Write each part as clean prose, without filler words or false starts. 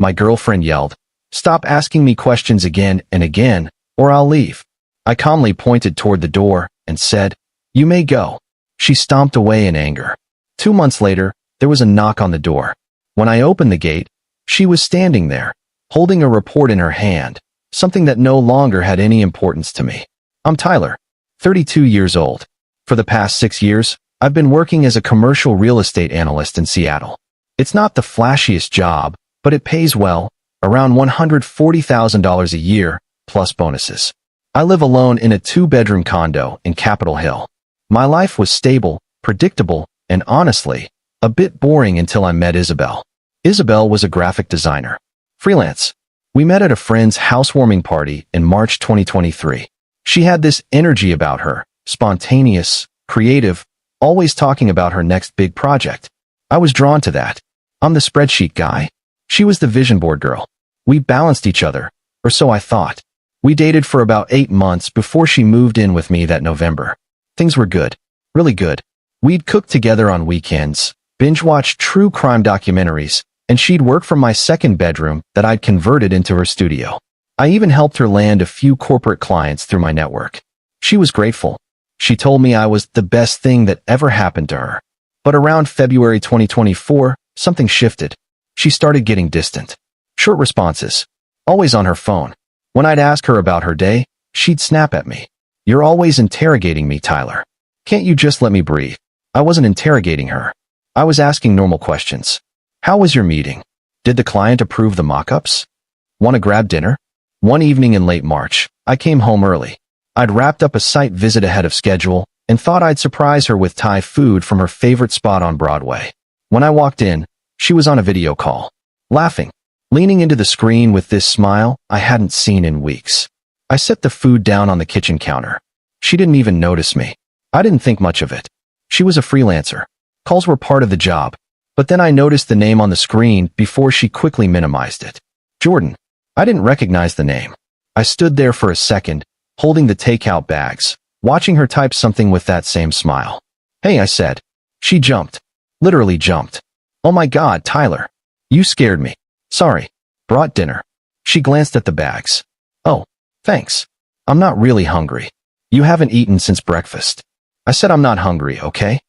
My girlfriend yelled, "Stop asking me questions again and again, or I'll leave." I calmly pointed toward the door and said, "You may go." She stomped away in anger. 2 months later, there was a knock on the door. When I opened the gate, she was standing there, holding a report in her hand, something that no longer had any importance to me. I'm Tyler, 32 years old. For the past 6 years, I've been working as a commercial real estate analyst in Seattle. It's not the flashiest job, but it pays well, around $140,000 a year, plus bonuses. I live alone in a 2-bedroom condo in Capitol Hill. My life was stable, predictable, and honestly, a bit boring until I met Isabel. Isabel was a graphic designer. Freelance. We met at a friend's housewarming party in March 2023. She had this energy about her, spontaneous, creative, always talking about her next big project. I was drawn to that. I'm the spreadsheet guy. She was the vision board girl. We balanced each other, or so I thought. We dated for about 8 months before she moved in with me that November. Things were good. Really good. We'd cook together on weekends, binge-watch true crime documentaries, and she'd work from my second bedroom that I'd converted into her studio. I even helped her land a few corporate clients through my network. She was grateful. She told me I was the best thing that ever happened to her. But around February 2024, something shifted. She started getting distant. Short responses. Always on her phone. When I'd ask her about her day, she'd snap at me. "You're always interrogating me, Tyler. Can't you just let me breathe?" I wasn't interrogating her. I was asking normal questions. How was your meeting? Did the client approve the mock-ups? Want to grab dinner? One evening in late March, I came home early. I'd wrapped up a site visit ahead of schedule and thought I'd surprise her with Thai food from her favorite spot on Broadway. When I walked in, she was on a video call, laughing, leaning into the screen with this smile I hadn't seen in weeks. I set the food down on the kitchen counter. She didn't even notice me. I didn't think much of it. She was a freelancer. Calls were part of the job. But then I noticed the name on the screen before she quickly minimized it. Jordan. I didn't recognize the name. I stood there for a second, holding the takeout bags, watching her type something with that same smile. "Hey," I said. She jumped. Literally jumped. "Oh my God, Tyler. You scared me. Sorry. Brought dinner." She glanced at the bags. "Oh, thanks. I'm not really hungry. You haven't eaten since breakfast." I said I'm not hungry, okay?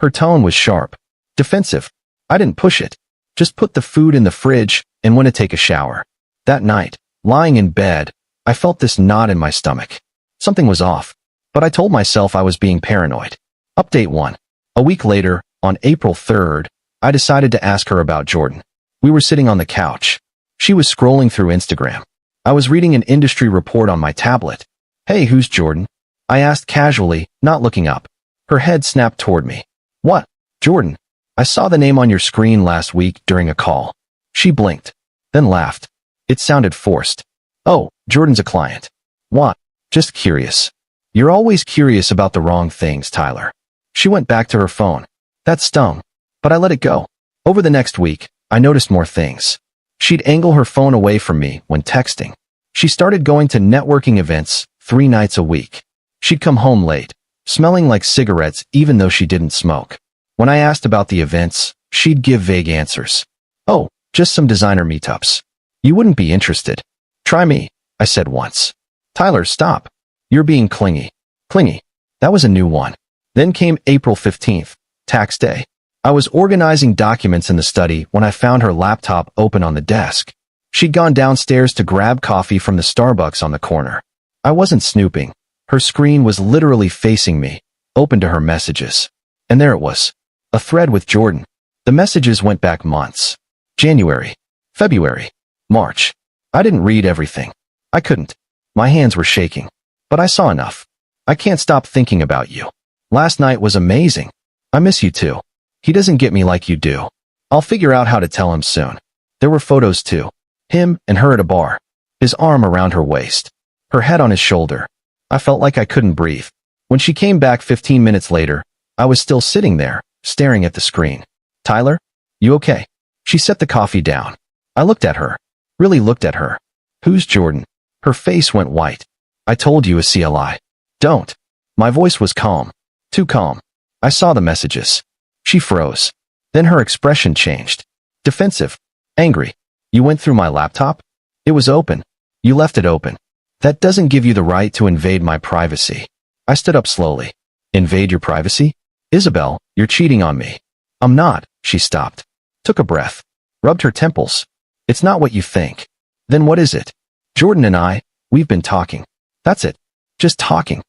Her tone was sharp. Defensive. I didn't push it. Just put the food in the fridge and went to take a shower. That night, lying in bed, I felt this knot in my stomach. Something was off, but I told myself I was being paranoid. Update 1. A week later, on April 3rd, I decided to ask her about Jordan. We were sitting on the couch. She was scrolling through Instagram. I was reading an industry report on my tablet. "Hey, who's Jordan?" I asked casually, not looking up. Her head snapped toward me. "What? Jordan? I saw the name on your screen last week during a call." She blinked, then laughed. It sounded forced. "Oh, Jordan's a client." "What?" "Just curious." "You're always curious about the wrong things, Tyler." She went back to her phone. That stung, but I let it go. Over the next week, I noticed more things. She'd angle her phone away from me when texting. She started going to networking events 3 nights a week. She'd come home late, smelling like cigarettes even though she didn't smoke. When I asked about the events, she'd give vague answers. "Oh, just some designer meetups. You wouldn't be interested." "Try me," I said once. "Tyler, stop. You're being clingy." Clingy. That was a new one. Then came April 15th, tax day. I was organizing documents in the study when I found her laptop open on the desk. She'd gone downstairs to grab coffee from the Starbucks on the corner. I wasn't snooping. Her screen was literally facing me, open to her messages. And there it was. A thread with Jordan. The messages went back months. January, February, March. I didn't read everything. I couldn't. My hands were shaking. But I saw enough. "I can't stop thinking about you. Last night was amazing. I miss you too. He doesn't get me like you do. I'll figure out how to tell him soon." There were photos too. Him and her at a bar. His arm around her waist. Her head on his shoulder. I felt like I couldn't breathe. When she came back 15 minutes later, I was still sitting there, staring at the screen. "Tyler? You okay?" She set the coffee down. I looked at her. Really looked at her. "Who's Jordan?" Her face went white. "I told you a CLI. Don't." My voice was calm. Too calm. I saw the messages. She froze. Then her expression changed. Defensive. Angry. You went through my laptop? It was open. You left it open. That doesn't give you the right to invade my privacy. I stood up slowly. Invade your privacy? Isabel, you're cheating on me. I'm not. She stopped. Took a breath. Rubbed her temples. It's not what you think. Then what is it? Jordan and I, we've been talking. That's it. Just talking.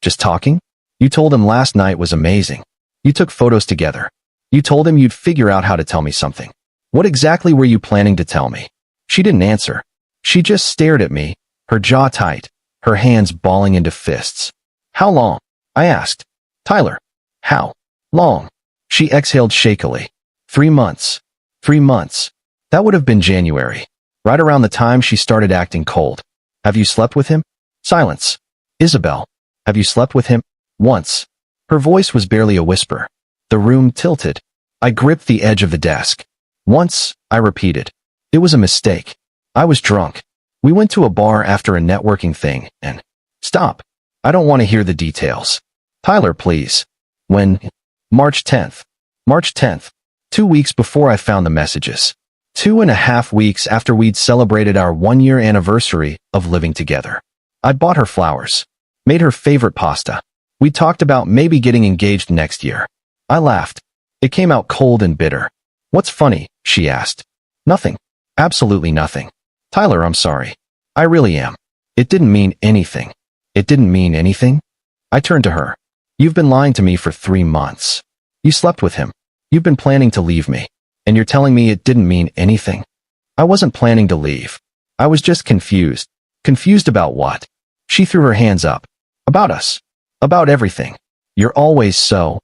Just talking? You told him last night was amazing. You took photos together. You told him you'd figure out how to tell me something. What exactly were you planning to tell me? She didn't answer. She just stared at me, her jaw tight, her hands balling into fists. How long? I asked. Tyler. How long? She exhaled shakily. 3 months. 3 months. That would have been January, right around the time she started acting cold. Have you slept with him? Silence. Isabel. Have you slept with him? Once. Her voice was barely a whisper. The room tilted. I gripped the edge of the desk. Once, I repeated. It was a mistake. I was drunk. We went to a bar after a networking thing, and... Stop. I don't want to hear the details. Tyler, please. When? March 10th. March 10th. 2 weeks before I found the messages. 2.5 weeks after we'd celebrated our 1-year anniversary of living together. I'd bought her flowers. Made her favorite pasta. We talked about maybe getting engaged next year. I laughed. It came out cold and bitter. What's funny? She asked. Nothing. Absolutely nothing. Tyler, I'm sorry. I really am. It didn't mean anything. It didn't mean anything? I turned to her. You've been lying to me for 3 months. You slept with him. You've been planning to leave me. And you're telling me it didn't mean anything? I wasn't planning to leave. I was just confused. Confused about what? She threw her hands up. About us. About everything. You're always so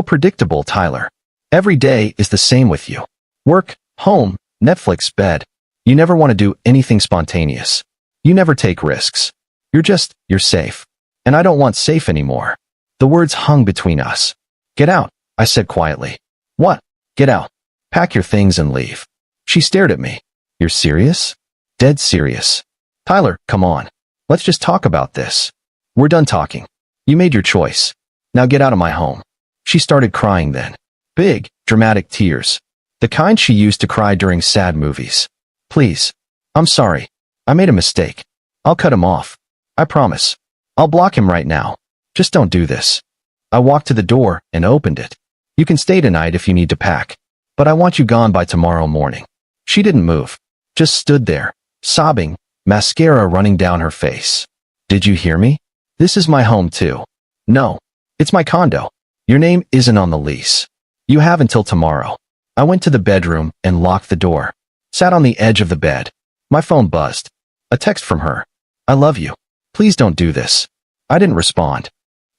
predictable, Tyler. Every day is the same with you. Work, home, Netflix, bed. You never want to do anything spontaneous. You never take risks. You're safe. And I don't want safe anymore. The words hung between us. Get out, I said quietly. What? Get out. Pack your things and leave. She stared at me. You're serious? Dead serious. Tyler, come on. Let's just talk about this. We're done talking. You made your choice. Now get out of my home. She started crying then. Big, dramatic tears. The kind she used to cry during sad movies. Please. I'm sorry. I made a mistake. I'll cut him off. I promise. I'll block him right now. Just don't do this. I walked to the door and opened it. You can stay tonight if you need to pack. But I want you gone by tomorrow morning. She didn't move. Just stood there, sobbing, mascara running down her face. Did you hear me? This is my home too. No. It's my condo. Your name isn't on the lease. You have until tomorrow. I went to the bedroom and locked the door. Sat on the edge of the bed. My phone buzzed. A text from her. I love you. Please don't do this. I didn't respond.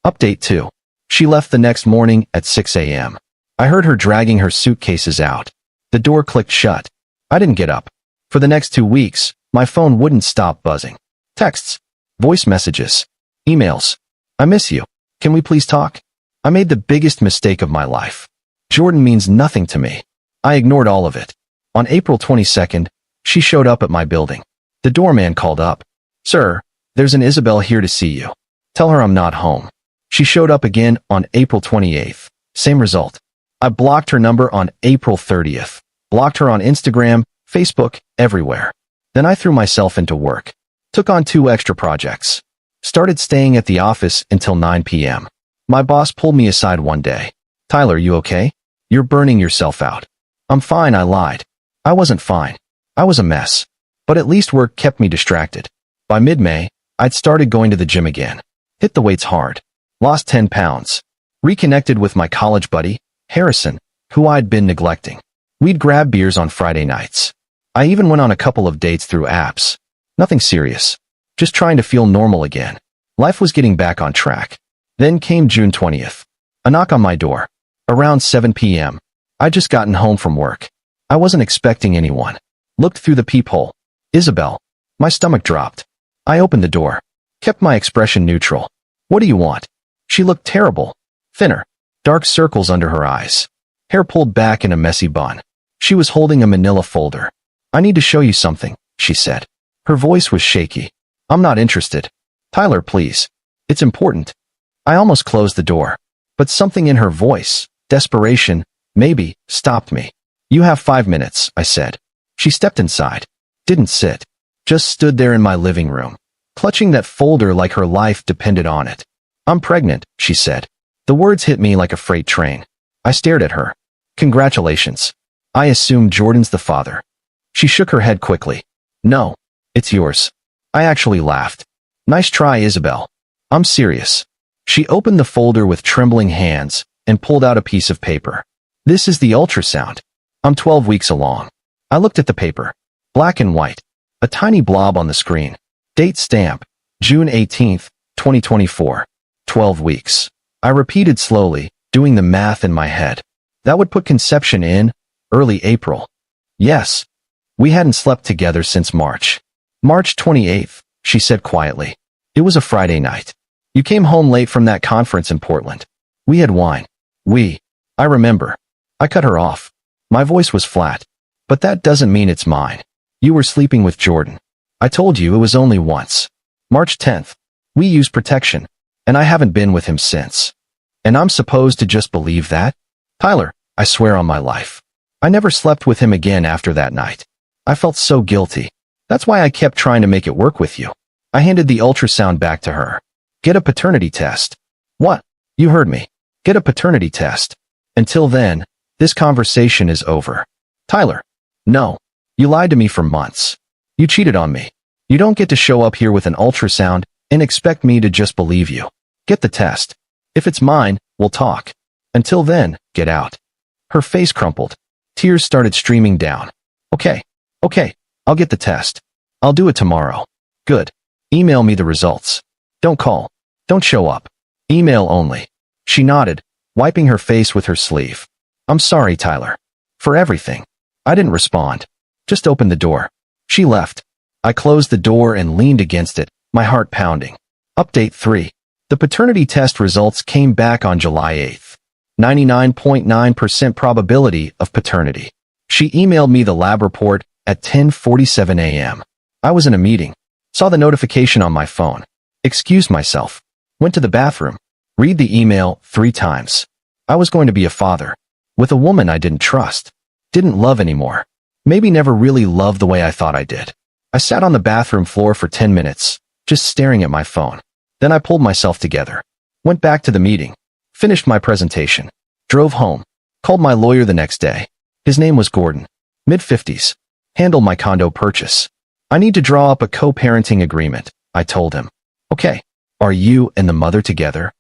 Update 2. She left the next morning at 6 a.m. I heard her dragging her suitcases out. The door clicked shut. I didn't get up. For the next 2 weeks, my phone wouldn't stop buzzing. Texts. Voice messages. Emails. I miss you. Can we please talk? I made the biggest mistake of my life. Jordan means nothing to me. I ignored all of it. On April 22nd, she showed up at my building. The doorman called up. Sir, there's an Isabel here to see you. Tell her I'm not home. She showed up again on April 28th. Same result. I blocked her number on April 30th. Blocked her on Instagram, Facebook, everywhere. Then I threw myself into work. Took on 2 extra projects. Started staying at the office until 9 p.m. My boss pulled me aside one day. Tyler, you okay? You're burning yourself out. I'm fine, I lied. I wasn't fine. I was a mess. But at least work kept me distracted. By mid-May, I'd started going to the gym again. Hit the weights hard. Lost 10 pounds. Reconnected with my college buddy, Harrison, who I'd been neglecting. We'd grab beers on Friday nights. I even went on a couple of dates through apps. Nothing serious. Just trying to feel normal again. Life was getting back on track. Then came June 20th. A knock on my door. Around 7 p.m. I'd just gotten home from work. I wasn't expecting anyone. Looked through the peephole. Isabel. My stomach dropped. I opened the door. Kept my expression neutral. What do you want? She looked terrible. Thinner. Dark circles under her eyes. Hair pulled back in a messy bun. She was holding a manila folder. I need to show you something, she said. Her voice was shaky. I'm not interested. Tyler, please. It's important. I almost closed the door. But something in her voice, desperation, maybe, stopped me. You have 5 minutes, I said. She stepped inside. Didn't sit. Just stood there in my living room, clutching that folder like her life depended on it. "I'm pregnant," she said. The words hit me like a freight train. I stared at her. "Congratulations. I assume Jordan's the father." She shook her head quickly. "No, it's yours." I actually laughed. "Nice try, Isabel. I'm serious." She opened the folder with trembling hands and pulled out a piece of paper. "This is the ultrasound. I'm 12 weeks along." I looked at the paper. Black and white. A tiny blob on the screen. Date stamp. June 18th, 2024. 12 weeks. I repeated slowly, doing the math in my head. That would put conception in early April. Yes. We hadn't slept together since March. March 28th, she said quietly. It was a Friday night. You came home late from that conference in Portland. We had wine. I remember. I cut her off. My voice was flat. But that doesn't mean it's mine. You were sleeping with Jordan. I told you it was only once. March 10th. We used protection. And I haven't been with him since. And I'm supposed to just believe that? Tyler, I swear on my life. I never slept with him again after that night. I felt so guilty. That's why I kept trying to make it work with you. I handed the ultrasound back to her. Get a paternity test. What? You heard me. Get a paternity test. Until then, this conversation is over. Tyler. No. You lied to me for months. You cheated on me. You don't get to show up here with an ultrasound and expect me to just believe you. Get the test. If it's mine, we'll talk. Until then, get out. Her face crumpled. Tears started streaming down. Okay, I'll get the test. I'll do it tomorrow. Good. Email me the results. Don't call. Don't show up. Email only. She nodded, wiping her face with her sleeve. I'm sorry, Tyler. For everything. I didn't respond. Just open the door. She left. I closed the door and leaned against it, my heart pounding. Update 3. The paternity test results came back on July 8th. 99.9% probability of paternity. She emailed me the lab report at 10:47 a.m. I was in a meeting. Saw the notification on my phone. Excused myself. Went to the bathroom. Read the email 3 times. I was going to be a father. With a woman I didn't trust. Didn't love anymore. Maybe never really loved the way I thought I did. I sat on the bathroom floor for 10 minutes, just staring at my phone. Then I pulled myself together. Went back to the meeting. Finished my presentation. Drove home. Called my lawyer the next day. His name was Gordon. Mid-50s. Handled my condo purchase. I need to draw up a co-parenting agreement, I told him. Okay. Are you and the mother together?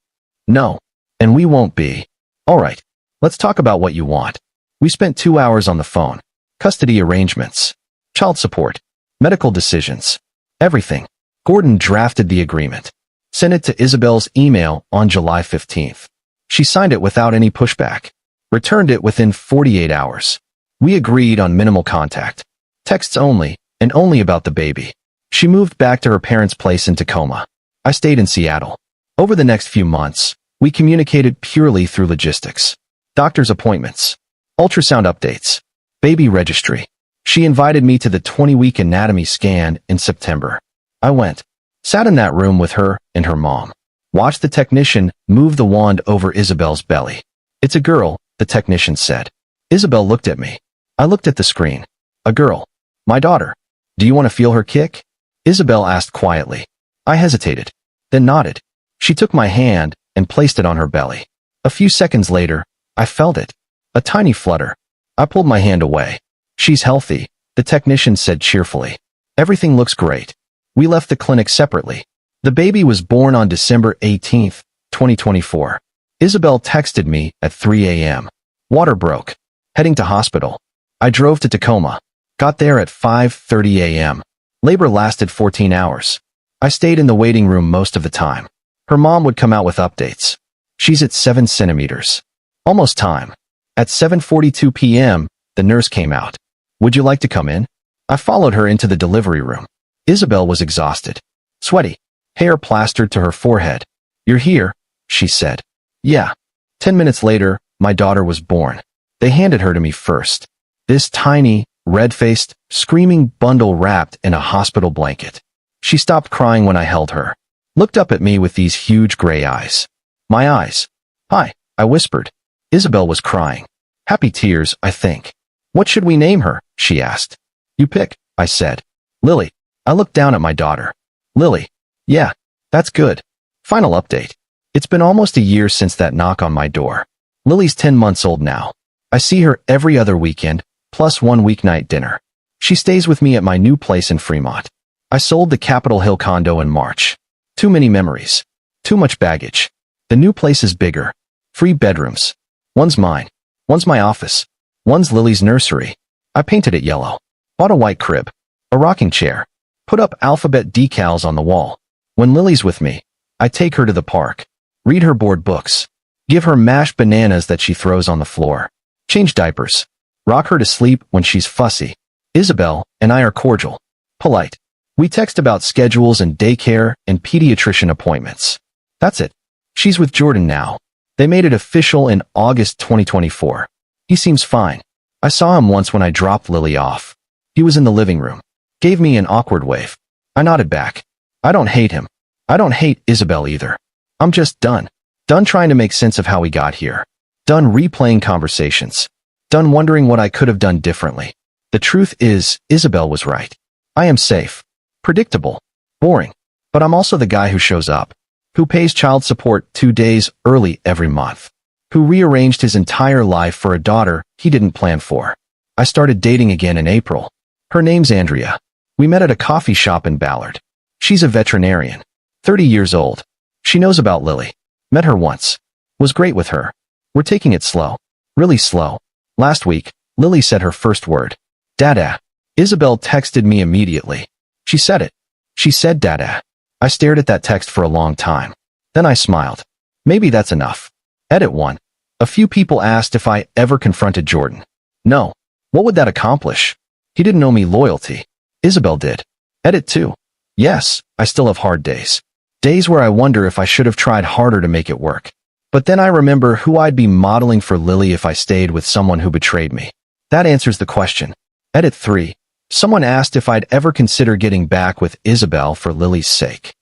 No. And we won't be. All right. Let's talk about what you want. We spent 2 hours on the phone. Custody arrangements. Child support. Medical decisions. Everything. Gordon drafted the agreement. Sent it to Isabel's email on July 15th. She signed it without any pushback. Returned it within 48 hours. We agreed on minimal contact. Texts only, and only about the baby. She moved back to her parents' place in Tacoma. I stayed in Seattle. Over the next few months, we communicated purely through logistics. Doctor's appointments. Ultrasound updates. Baby registry. She invited me to the 20-week anatomy scan in September. I went. Sat in that room with her and her mom. Watched the technician move the wand over Isabel's belly. It's a girl, the technician said. Isabel looked at me. I looked at the screen. A girl. My daughter. Do you want to feel her kick? Isabel asked quietly. I hesitated. Then nodded. She took my hand and placed it on her belly. A few seconds later, I felt it. A tiny flutter. I pulled my hand away. She's healthy, the technician said cheerfully. Everything looks great. We left the clinic separately. The baby was born on December 18th, 2024. Isabel texted me at 3 a.m. Water broke. Heading to hospital. I drove to Tacoma. Got there at 5:30 a.m. Labor lasted 14 hours. I stayed in the waiting room most of the time. Her mom would come out with updates. She's at 7 centimeters. Almost time. At 7:42 p.m., the nurse came out. Would you like to come in? I followed her into the delivery room. Isabel was exhausted. Sweaty. Hair plastered to her forehead. You're here, she said. Yeah. 10 minutes later, my daughter was born. They handed her to me first. This tiny, red-faced, screaming bundle wrapped in a hospital blanket. She stopped crying when I held her. Looked up at me with these huge gray eyes. My eyes. Hi, I whispered. Isabel was crying. Happy tears, I think. What should we name her? She asked. You pick, I said. Lily. I looked down at my daughter. Lily. Yeah, that's good. Final update. It's been almost a year since that knock on my door. Lily's 10 months old now. I see her every other weekend, plus one weeknight dinner. She stays with me at my new place in Fremont. I sold the Capitol Hill condo in March. Too many memories. Too much baggage. The new place is bigger. 3 bedrooms. One's mine. One's my office. One's Lily's nursery. I painted it yellow. Bought a white crib. A rocking chair. Put up alphabet decals on the wall. When Lily's with me, I take her to the park. Read her board books. Give her mashed bananas that she throws on the floor. Change diapers. Rock her to sleep when she's fussy. Isabel and I are cordial. Polite. We text about schedules and daycare and pediatrician appointments. That's it. She's with Jordan now. They made it official in August 2024. He seems fine. I saw him once when I dropped Lily off. He was in the living room. Gave me an awkward wave. I nodded back. I don't hate him. I don't hate Isabel either. I'm just done. Done trying to make sense of how we got here. Done replaying conversations. Done wondering what I could have done differently. The truth is, Isabel was right. I am safe. Predictable. Boring. But I'm also the guy who shows up. Who pays child support 2 days early every month. Who rearranged his entire life for a daughter he didn't plan for. I started dating again in April. Her name's Andrea. We met at a coffee shop in Ballard. She's a veterinarian. 30 years old. She knows about Lily. Met her once. Was great with her. We're taking it slow. Really slow. Last week, Lily said her first word. Dada. Isabel texted me immediately. She said it. She said Dada. I stared at that text for a long time. Then I smiled. Maybe that's enough. Edit 1. A few people asked if I ever confronted Jordan. No. What would that accomplish? He didn't owe me loyalty. Isabel did. Edit 2. Yes, I still have hard days. Days where I wonder if I should have tried harder to make it work. But then I remember who I'd be modeling for Lily if I stayed with someone who betrayed me. That answers the question. Edit 3. Someone asked if I'd ever consider getting back with Isabel for Lily's sake.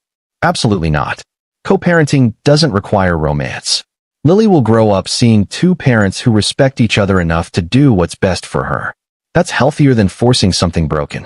Absolutely not. Co-parenting doesn't require romance. Lily will grow up seeing 2 parents who respect each other enough to do what's best for her. That's healthier than forcing something broken.